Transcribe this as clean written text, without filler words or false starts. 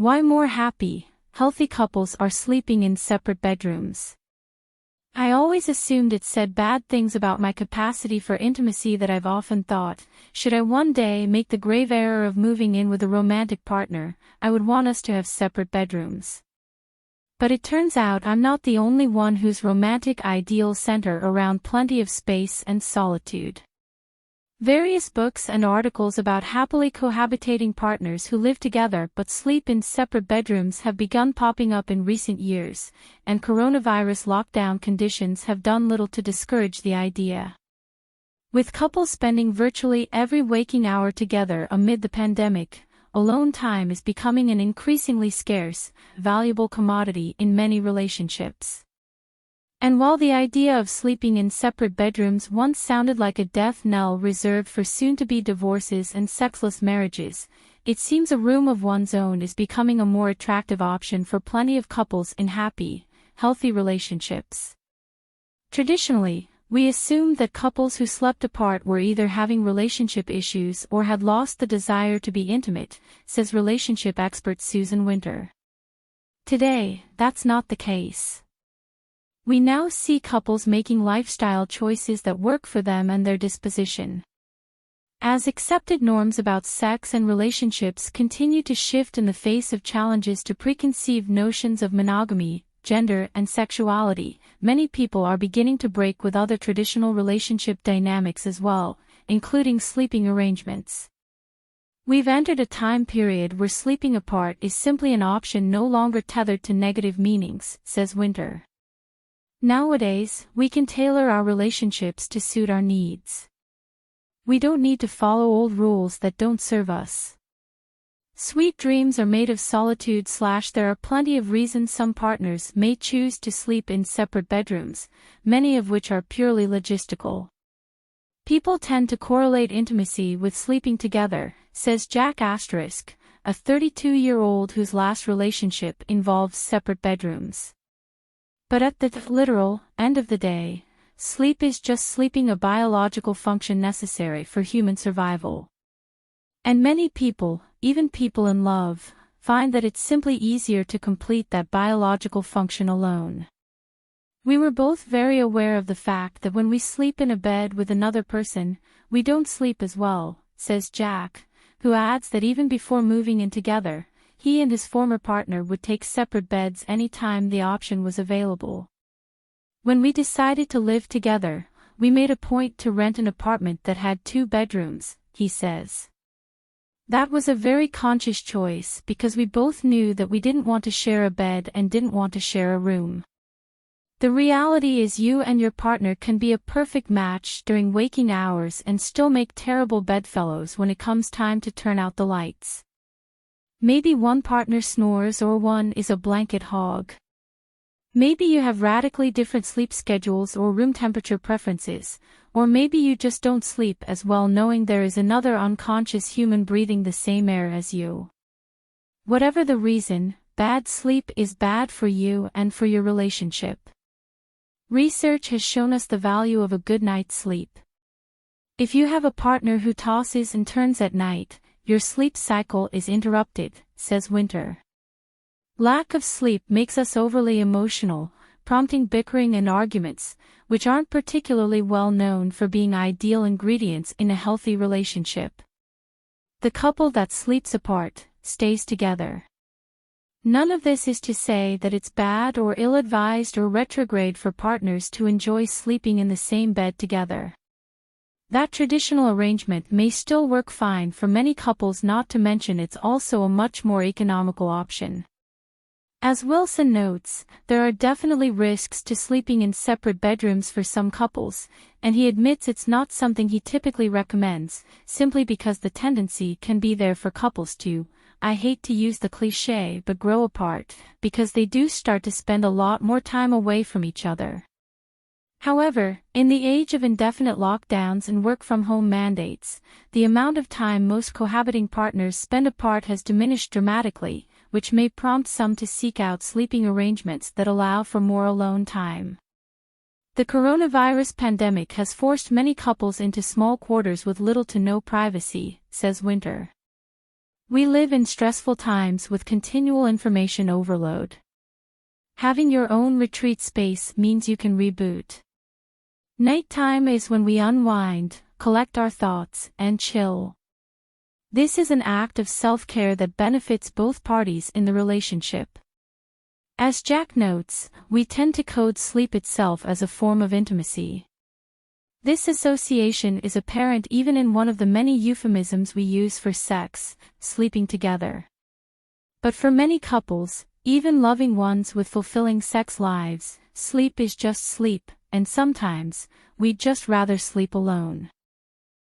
Why more happy, healthy couples are sleeping in separate bedrooms. I always assumed it said bad things about my capacity for intimacy that I've often thought, should I one day make the grave error of moving in with a romantic partner, I would want us to have separate bedrooms. But it turns out I'm not the only one whose romantic ideals center around plenty of space and solitude. Various books and articles about happily cohabitating partners who live together but sleep in separate bedrooms have begun popping up in recent years, and coronavirus lockdown conditions have done little to discourage the idea. With couples spending virtually every waking hour together amid the pandemic, alone time is becoming an increasingly scarce, valuable commodity in many relationships. And while the idea of sleeping in separate bedrooms once sounded like a death knell reserved for soon-to-be divorces and sexless marriages, it seems a room of one's own is becoming a more attractive option for plenty of couples in happy, healthy relationships. Traditionally, we assumed that couples who slept apart were either having relationship issues or had lost the desire to be intimate, says relationship expert Susan Winter. Today, that's not the case. We now see couples making lifestyle choices that work for them and their disposition. As accepted norms about sex and relationships continue to shift in the face of challenges to preconceived notions of monogamy, gender, and sexuality, many people are beginning to break with other traditional relationship dynamics as well, including sleeping arrangements. We've entered a time period where sleeping apart is simply an option no longer tethered to negative meanings, says Winter. Nowadays, we can tailor our relationships to suit our needs. We don't need to follow old rules that don't serve us. Sweet dreams are made of solitude. There are plenty of reasons some partners may choose to sleep in separate bedrooms, many of which are purely logistical. People tend to correlate intimacy with sleeping together, says Jack *, a 32-year-old whose last relationship involved separate bedrooms. But at the literal end of the day, sleep is just sleeping, a biological function necessary for human survival. And many people, even people in love, find that it's simply easier to complete that biological function alone. We were both very aware of the fact that when we sleep in a bed with another person, we don't sleep as well, says Jack, who adds that even before moving in together, he and his former partner would take separate beds any time the option was available. When we decided to live together, we made a point to rent an apartment that had 2 bedrooms, he says. That was a very conscious choice because we both knew that we didn't want to share a bed and didn't want to share a room. The reality is you and your partner can be a perfect match during waking hours and still make terrible bedfellows when it comes time to turn out the lights. Maybe one partner snores or one is a blanket hog. Maybe you have radically different sleep schedules or room temperature preferences, or maybe you just don't sleep as well knowing there is another unconscious human breathing the same air as you. Whatever the reason, bad sleep is bad for you and for your relationship. Research has shown us the value of a good night's sleep. If you have a partner who tosses and turns at night, your sleep cycle is interrupted, says Winter. Lack of sleep makes us overly emotional, prompting bickering and arguments, which aren't particularly well known for being ideal ingredients in a healthy relationship. The couple that sleeps apart stays together. None of this is to say that it's bad or ill-advised or retrograde for partners to enjoy sleeping in the same bed together. That traditional arrangement may still work fine for many couples, not to mention it's also a much more economical option. As Wilson notes, there are definitely risks to sleeping in separate bedrooms for some couples, and he admits it's not something he typically recommends, simply because the tendency can be there for couples to, I hate to use the cliché, but grow apart, because they do start to spend a lot more time away from each other. However, in the age of indefinite lockdowns and work-from-home mandates, the amount of time most cohabiting partners spend apart has diminished dramatically, which may prompt some to seek out sleeping arrangements that allow for more alone time. The coronavirus pandemic has forced many couples into small quarters with little to no privacy, says Winter. We live in stressful times with continual information overload. Having your own retreat space means you can reboot. Nighttime is when we unwind, collect our thoughts, and chill. This is an act of self-care that benefits both parties in the relationship. As Jack notes, we tend to code sleep itself as a form of intimacy. This association is apparent even in one of the many euphemisms we use for sex, sleeping together. But for many couples, even loving ones with fulfilling sex lives, sleep is just sleep, and sometimes, we'd just rather sleep alone.